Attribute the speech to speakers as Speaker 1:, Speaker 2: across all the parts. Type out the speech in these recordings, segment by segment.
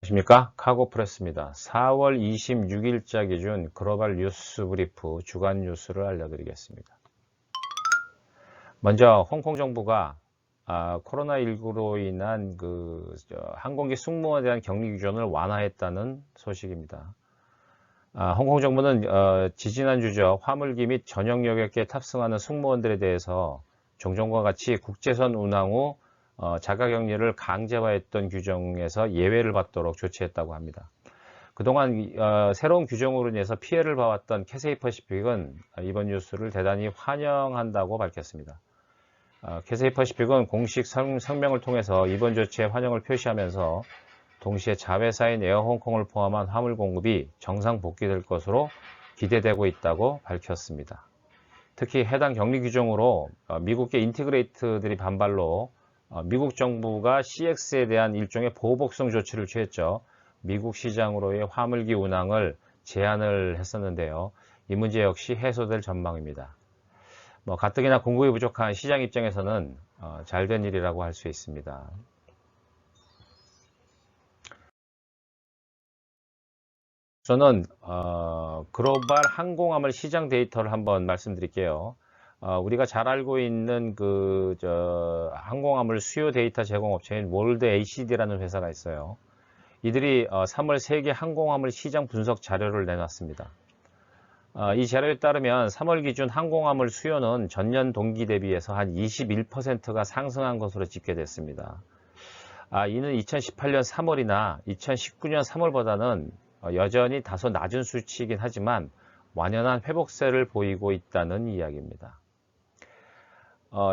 Speaker 1: 안녕하십니까, 카고프레스입니다. 4월 26일자 기준 글로벌 뉴스 브리프 주간 뉴스를 알려드리겠습니다. 먼저 홍콩 정부가 코로나19로 인한 항공기 승무원에 대한 격리 규정을 완화했다는 소식입니다. 홍콩 정부는 지지난주죠, 화물기 및 전용 여객기에 탑승하는 승무원들에 대해서 종전과 같이 국제선 운항 후 자가격리를 강제화했던 규정에서 예외를 받도록 조치했다고 합니다. 그동안 새로운 규정으로 인해서 피해를 봐왔던 캐세이 퍼시픽은 이번 뉴스를 대단히 환영한다고 밝혔습니다. 캐세이 퍼시픽은 공식 성명을 통해서 이번 조치에 환영을 표시하면서 동시에 자회사인 에어홍콩을 포함한 화물 공급이 정상 복귀될 것으로 기대되고 있다고 밝혔습니다. 특히 해당 격리 규정으로 미국계 인티그레이트들이 반발로 미국 정부가 CX에 대한 일종의 보복성 조치를 취했죠. 미국 시장으로의 화물기 운항을 제한을 했었는데요. 이 문제 역시 해소될 전망입니다. 가뜩이나 공급이 부족한 시장 입장에서는 잘된 일이라고 할 수 있습니다. 저는 글로벌 항공화물 시장 데이터를 한번 말씀드릴게요. 우리가 잘 알고 있는 항공화물 수요 데이터 제공업체인 월드 ACD라는 회사가 있어요. 이들이 3월 세계 항공화물 시장 분석 자료를 내놨습니다. 이 자료에 따르면 3월 기준 항공화물 수요는 전년 동기 대비해서 한 21%가 상승한 것으로 집계됐습니다. 이는 2018년 3월이나 2019년 3월보다는 여전히 다소 낮은 수치이긴 하지만 완연한 회복세를 보이고 있다는 이야기입니다.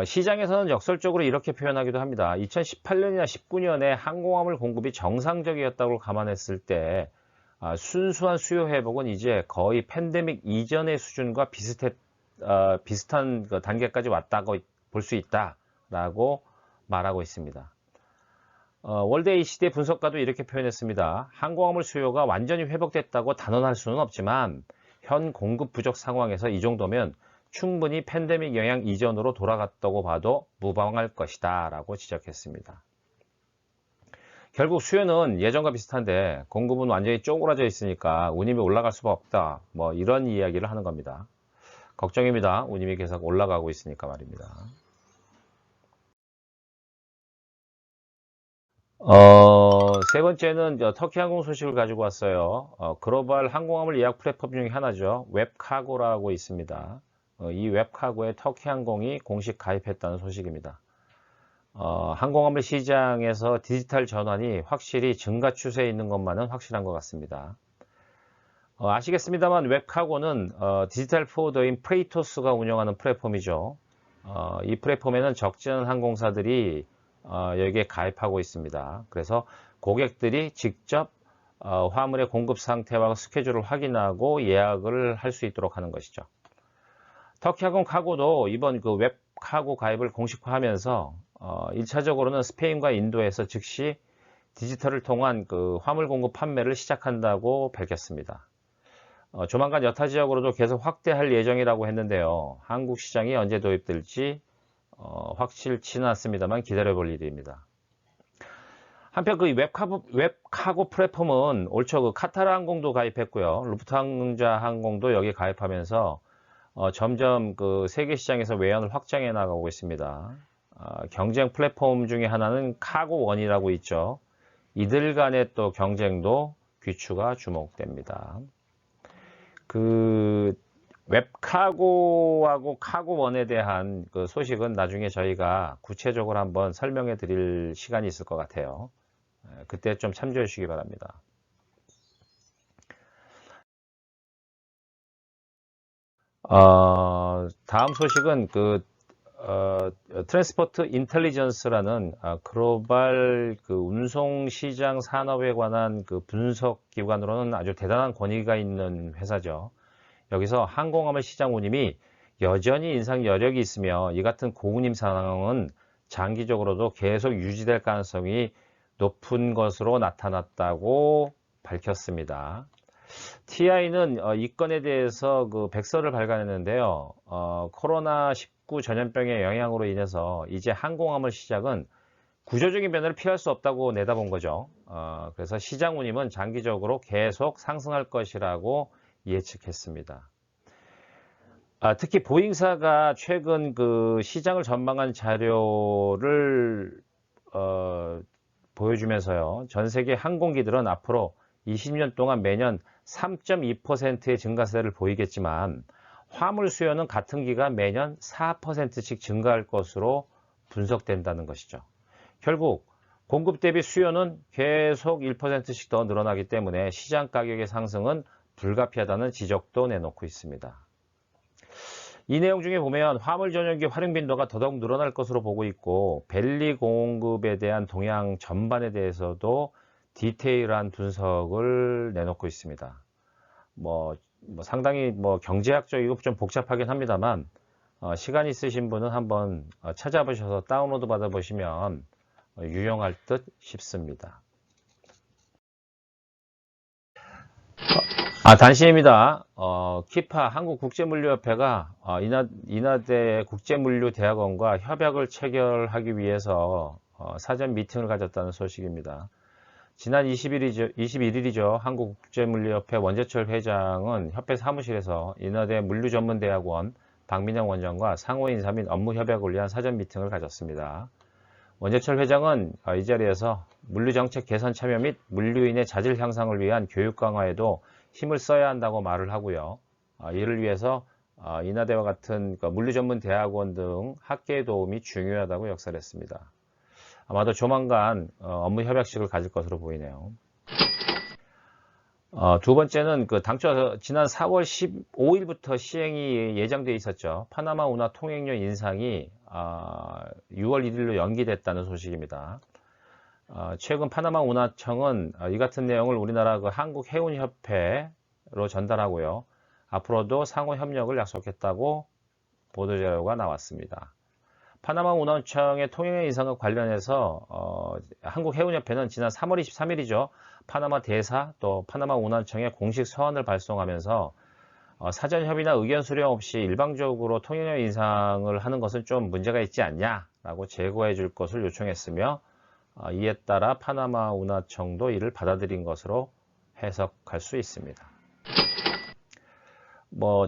Speaker 1: 시장에서는 역설적으로 이렇게 표현하기도 합니다. 2018년이나 19년에 항공화물 공급이 정상적이었다고 감안했을 때 순수한 수요 회복은 이제 거의 팬데믹 이전의 수준과 비슷한 단계까지 왔다고 볼 수 있다라고 말하고 있습니다. 월드 ACD 분석가도 이렇게 표현했습니다. 항공화물 수요가 완전히 회복됐다고 단언할 수는 없지만 현 공급 부족 상황에서 이 정도면 충분히 팬데믹 영향 이전으로 돌아갔다고 봐도 무방할 것이다 라고 지적했습니다. 결국 수요는 예전과 비슷한데 공급은 완전히 쪼그라져 있으니까 운임이 올라갈 수가 없다, 이런 이야기를 하는 겁니다. 걱정입니다. 운임이 계속 올라가고 있으니까 말입니다. 세 번째는 터키 항공 소식을 가지고 왔어요. 글로벌 항공화물 예약 플랫폼 중에 하나죠. 웹카고라고 있습니다. 이 웹카고에 터키 항공이 공식 가입했다는 소식입니다. 항공화물 시장에서 디지털 전환이 확실히 증가 추세에 있는 것만은 확실한 것 같습니다. 아시겠습니다만 웹카고는 디지털 포워더인 프레이토스가 운영하는 플랫폼이죠. 이 플랫폼에는 적지않은 항공사들이 여기에 가입하고 있습니다. 그래서 고객들이 직접 화물의 공급 상태와 스케줄을 확인하고 예약을 할 수 있도록 하는 것이죠. 터키항공 카고도 이번 웹카고 가입을 공식화하면서 1차적으로는 스페인과 인도에서 즉시 디지털을 통한 화물 공급 판매를 시작한다고 밝혔습니다. 조만간 여타 지역으로도 계속 확대할 예정이라고 했는데요. 한국 시장이 언제 도입될지 확실치는 않습니다만 기다려볼 일입니다. 한편 웹카고 플랫폼은 올 초 카타르 항공도 가입했고요. 루프트한자 항공도 여기에 가입하면서 점점 세계 시장에서 외연을 확장해 나가고 있습니다. 경쟁 플랫폼 중에 하나는 카고원이라고 있죠. 이들 간의 또 경쟁도 귀추가 주목됩니다. 웹카고하고 카고원에 대한 소식은 나중에 저희가 구체적으로 한번 설명해 드릴 시간이 있을 것 같아요. 그때 좀 참조해 주시기 바랍니다. 다음 소식은 트랜스포트 인텔리전스라는 글로벌 운송 시장 산업에 관한 분석 기관으로는 아주 대단한 권위가 있는 회사죠. 여기서 항공화물 시장 운임이 여전히 인상 여력이 있으며 이 같은 고운임 상황은 장기적으로도 계속 유지될 가능성이 높은 것으로 나타났다고 밝혔습니다. TI는 이 건에 대해서 백서를 발간했는데요. 코로나 코로나19 전염병의 영향으로 인해서 이제 항공화물 시장은 구조적인 변화를 피할 수 없다고 내다본 거죠. 그래서 시장 운임은 장기적으로 계속 상승할 것이라고 예측했습니다. 특히 보잉사가 최근 그 시장을 전망한 자료를 보여주면서요. 전 세계 항공기들은 앞으로 20년 동안 매년 3.2%의 증가세를 보이겠지만 화물 수요는 같은 기간 매년 4%씩 증가할 것으로 분석된다는 것이죠. 결국 공급 대비 수요는 계속 1%씩 더 늘어나기 때문에 시장 가격의 상승은 불가피하다는 지적도 내놓고 있습니다. 이 내용 중에 보면 화물 전용기 활용 빈도가 더더욱 늘어날 것으로 보고 있고 벨리 공급에 대한 동향 전반에 대해서도 디테일한 분석을 내놓고 있습니다. 상당히 경제학적이고 좀 복잡하긴 합니다만 시간 있으신 분은 한번 찾아보셔서 다운로드 받아보시면 유용할 듯 싶습니다. 단신입니다. 키파 한국국제물류협회가 인하대 국제물류대학원과 협약을 체결하기 위해서 사전 미팅을 가졌다는 소식입니다. 지난 21일이죠. 한국국제물류협회 원재철 회장은 협회 사무실에서 인하대 물류전문대학원 박민영 원장과 상호 인사 및 업무 협약을 위한 사전 미팅을 가졌습니다. 원재철 회장은 이 자리에서 물류정책 개선 참여 및 물류인의 자질 향상을 위한 교육 강화에도 힘을 써야 한다고 말을 하고요. 이를 위해서 인하대와 같은 물류전문대학원 등 학계의 도움이 중요하다고 역설했습니다. 아마도 조만간 업무 협약식을 가질 것으로 보이네요. 두 번째는 당초 지난 4월 15일부터 시행이 예정되어 있었죠. 파나마 운하 통행료 인상이 6월 1일로 연기됐다는 소식입니다. 최근 파나마 운하청은 이 같은 내용을 우리나라 한국해운협회로 전달하고요. 앞으로도 상호 협력을 약속했다고 보도자료가 나왔습니다. 파나마 운하청의 통행료 인상과 관련해서 한국해운협회는 지난 3월 23일이죠. 파나마 대사 또 파나마 운하청에 공식 서한을 발송하면서 사전 협의나 의견 수렴 없이 일방적으로 통행료 인상을 하는 것은 좀 문제가 있지 않냐라고 제고해 줄 것을 요청했으며 이에 따라 파나마 운하청도 이를 받아들인 것으로 해석할 수 있습니다.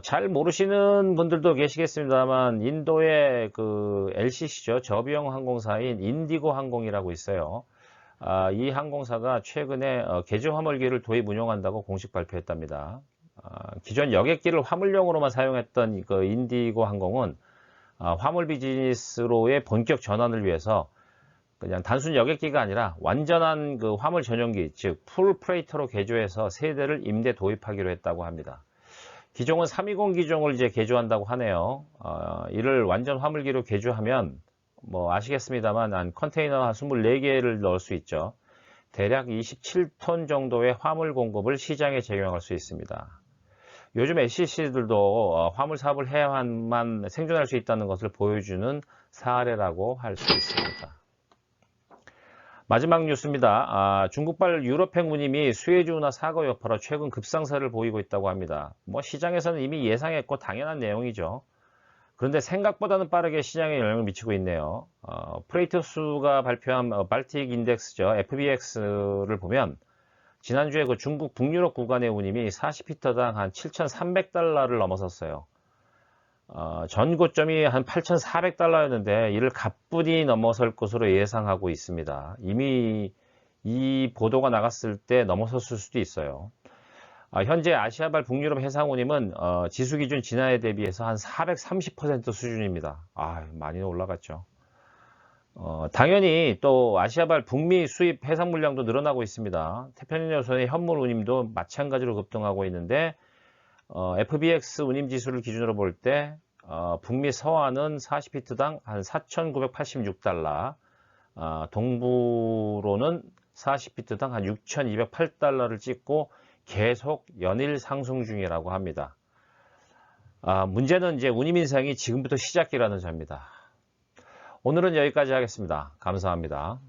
Speaker 1: 잘 모르시는 분들도 계시겠습니다만 인도의 LCC죠. 저비용 항공사인 인디고 항공이라고 있어요. 이 항공사가 최근에 개조 화물기를 도입 운용한다고 공식 발표했답니다. 기존 여객기를 화물용으로만 사용했던 인디고 항공은 화물 비즈니스로의 본격 전환을 위해서 그냥 단순 여객기가 아니라 완전한 화물 전용기, 즉 풀 프레이터로 개조해서 세 대를 임대 도입하기로 했다고 합니다. 기종은 320 기종을 이제 개조한다고 하네요. 이를 완전 화물기로 개조하면 아시겠습니다만 한 컨테이너 한 24개를 넣을 수 있죠. 대략 27톤 정도의 화물 공급을 시장에 제공할 수 있습니다. 요즘 LCC들도 화물 사업을 해야만 생존할 수 있다는 것을 보여주는 사례라고 할 수 있습니다. 마지막 뉴스입니다. 중국발 유럽행 운임이 수에즈 운하 사고 여파로 최근 급상승을 보이고 있다고 합니다. 시장에서는 이미 예상했고 당연한 내용이죠. 그런데 생각보다는 빠르게 시장에 영향을 미치고 있네요. 프레이토스가 발표한 발틱 인덱스죠. FBX를 보면 지난주에 중국 북유럽 구간의 운임이 40피터당 한 7,300달러를 넘어섰어요. 전 고점이 한 8,400달러였는데 이를 가뿐히 넘어설 것으로 예상하고 있습니다. 이미 이 보도가 나갔을 때 넘어섰을 수도 있어요. 현재 아시아발 북유럽 해상 운임은 지수 기준 지난해 대비해서 한 430% 수준입니다. 많이 올라갔죠. 당연히 또 아시아발 북미 수입 해상 물량도 늘어나고 있습니다. 태평양여선의 현물 운임도 마찬가지로 급등하고 있는데 FBX 운임 지수를 기준으로 볼 때 북미 서해는 40피트당 한 4,986달러, 동부로는 40피트당 한 6,208달러를 찍고 계속 연일 상승 중이라고 합니다. 문제는 이제 운임 인상이 지금부터 시작이라는 점입니다. 오늘은 여기까지 하겠습니다. 감사합니다.